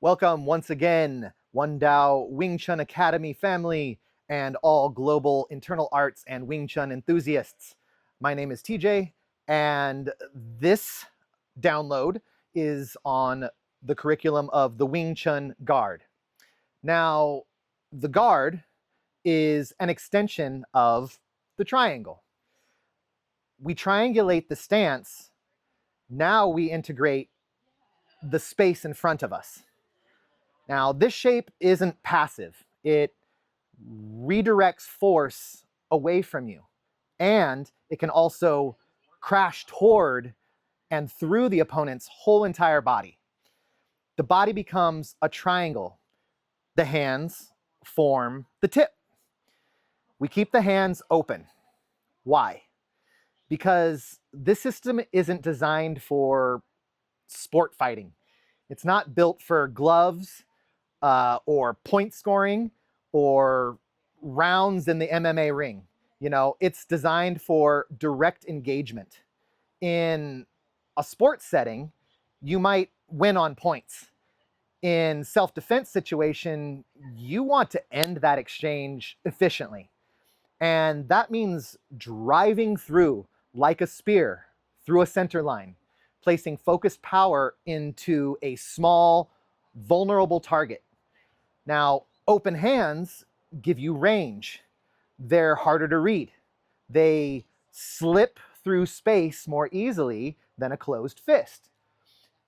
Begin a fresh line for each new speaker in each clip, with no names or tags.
Welcome once again, One Dao Wing Chun Academy family and all global internal arts and Wing Chun enthusiasts. My name is TJ, and this download is on the curriculum of the Wing Chun Guard. Now, the guard is an extension of the triangle. We triangulate the stance. Now we integrate the space in front of us. Now, this shape isn't passive. It redirects force away from you, and it can also crash toward and through the opponent's whole entire body. The body becomes a triangle. The hands form the tip. We keep the hands open. Why? Because this system isn't designed for sport fighting. It's not built for gloves or point scoring or rounds in the MMA ring. You know, it's designed for direct engagement. In a sports setting, you might win on points. In self-defense situation, you want to end that exchange efficiently. And that means driving through like a spear through a center line, placing focused power into a small, vulnerable target. Now, open hands give you range. They're harder to read. They slip through space more easily than a closed fist.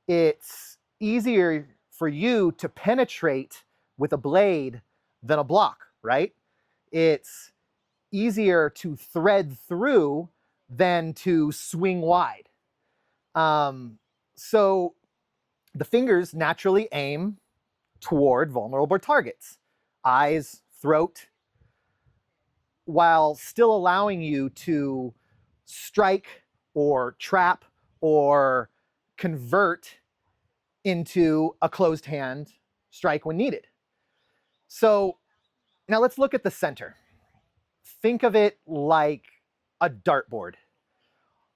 It's easier for you to penetrate with a blade than a block, right? It's easier to thread through than to swing wide. So the fingers naturally aim toward vulnerable targets, eyes, throat, while still allowing you to strike or trap or convert into a closed hand strike when needed. So now let's look at the center. Think of it like a dartboard.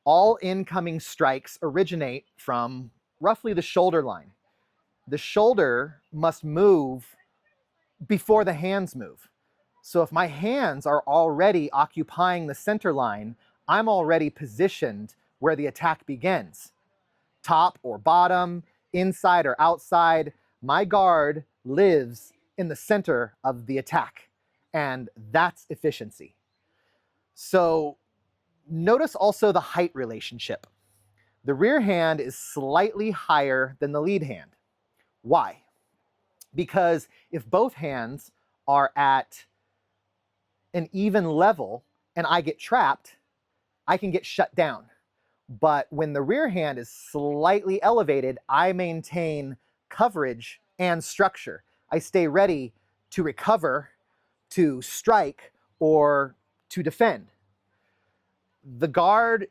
All incoming strikes originate from roughly the shoulder line. The shoulder must move before the hands move. So if my hands are already occupying the center line, I'm already positioned where the attack begins. Top or bottom, inside or outside, my guard lives in the center of the attack, and that's efficiency. So notice also the height relationship. The rear hand is slightly higher than the lead hand. Why? Because if both hands are at an even level and I get trapped, I can get shut down. But when the rear hand is slightly elevated, I maintain coverage and structure. I stay ready to recover, to strike, or to defend. The guard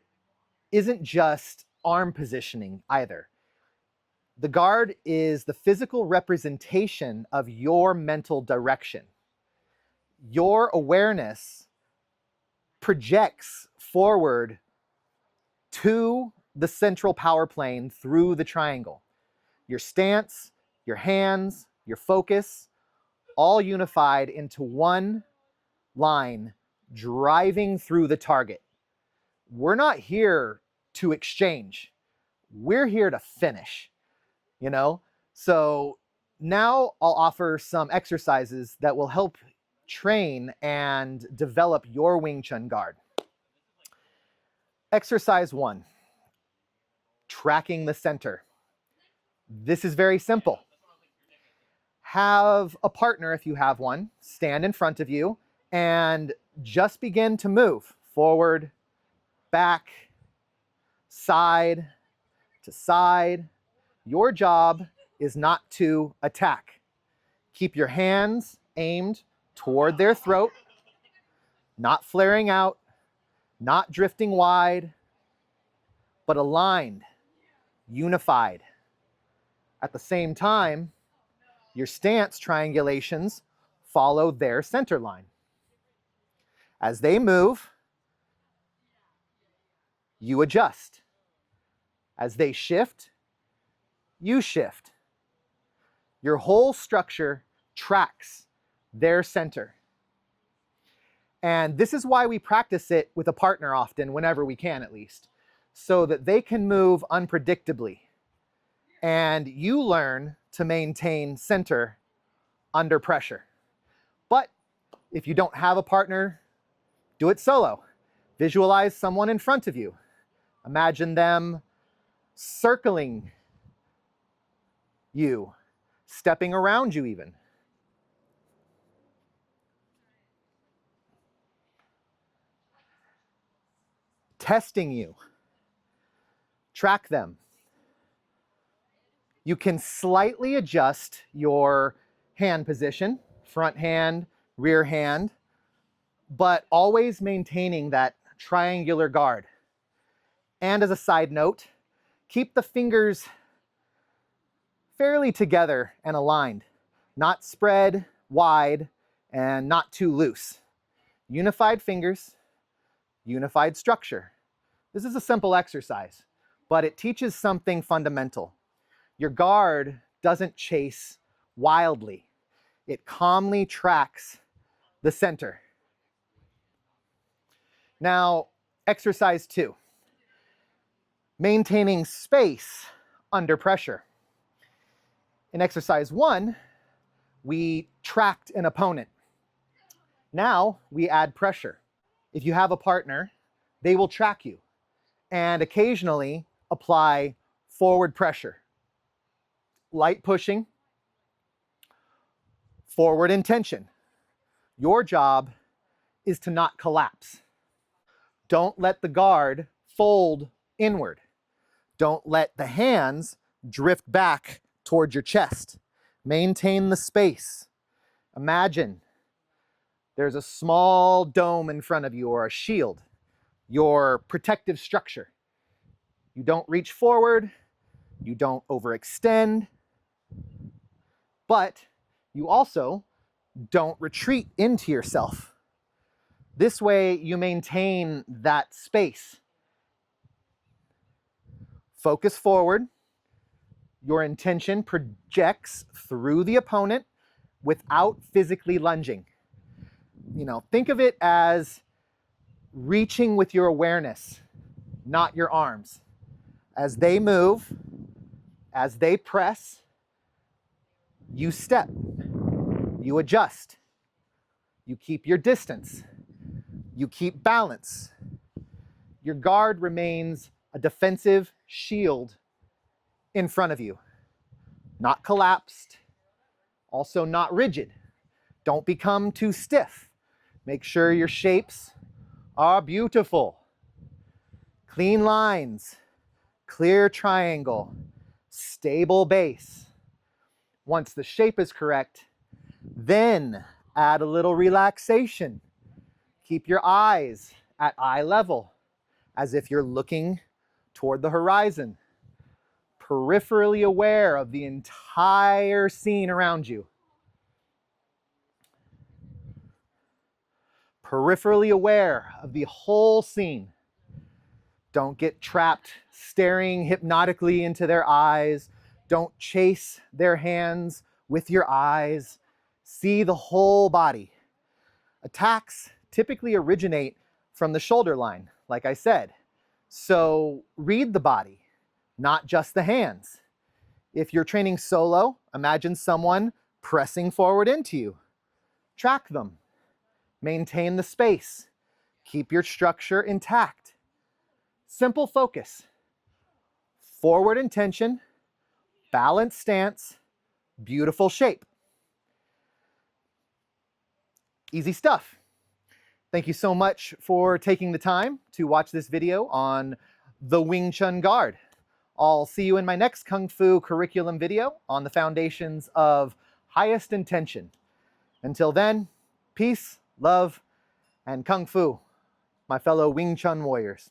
isn't just arm positioning either. The guard is the physical representation of your mental direction. Your awareness projects forward to the central power plane through the triangle. Your stance, your hands, your focus, all unified into one line, driving through the target. We're not here to exchange. We're here to finish, you know? So now I'll offer some exercises that will help train and develop your Wing Chun guard. Exercise 1, tracking the center. This is very simple. Have a partner, if you have one, stand in front of you and just begin to move forward, back, side to side. Your job is not to attack. Keep your hands aimed toward their throat, not flaring out, not drifting wide, but aligned, unified. At the same time, your stance triangulations follow their center line. As they move, you adjust. As they shift, you shift. Your whole structure tracks their center. And this is why we practice it with a partner often, whenever we can at least, so that they can move unpredictably. And you learn to maintain center under pressure. But if you don't have a partner, do it solo. Visualize someone in front of you. Imagine them circling you, stepping around you even. Testing you. Track them. You can slightly adjust your hand position, front hand, rear hand, but always maintaining that triangular guard. And as a side note, keep the fingers fairly together and aligned, not spread wide and not too loose. Unified fingers, unified structure. This is a simple exercise, but it teaches something fundamental. Your guard doesn't chase wildly. It calmly tracks the center. Now, exercise 2. Maintaining space under pressure. In exercise 1, we tracked an opponent. Now we add pressure. If you have a partner, they will track you and occasionally apply forward pressure. Light pushing, forward intention. Your job is to not collapse. Don't let the guard fold inward. Don't let the hands drift back toward your chest. Maintain the space. Imagine there's a small dome in front of you or a shield, your protective structure. You don't reach forward, you don't overextend, but you also don't retreat into yourself. This way you maintain that space. Focus forward. Your intention projects through the opponent without physically lunging. Think of it as reaching with your awareness, not your arms. As they move, as they press, you step, you adjust, you keep your distance, you keep balance. Your guard remains a defensive shield in front of you, not collapsed, also not rigid. Don't become too stiff. Make sure your shapes are beautiful. Clean lines, clear triangle, stable base. Once the shape is correct, then add a little relaxation. Keep your eyes at eye level, as if you're looking toward the horizon, peripherally aware of the entire scene around you. Peripherally aware of the whole scene. Don't get trapped staring hypnotically into their eyes. Don't chase their hands with your eyes. See the whole body. Attacks typically originate from the shoulder line, like I said. So read the body, not just the hands. If you're training solo, imagine someone pressing forward into you. Track them. Maintain the space. Keep your structure intact. Simple focus. Forward intention, balanced stance, beautiful shape. Easy stuff. Thank you so much for taking the time to watch this video on the Wing Chun guard. I'll see you in my next Kung Fu curriculum video on the foundations of highest intention. Until then, peace, love, and Kung Fu, my fellow Wing Chun warriors.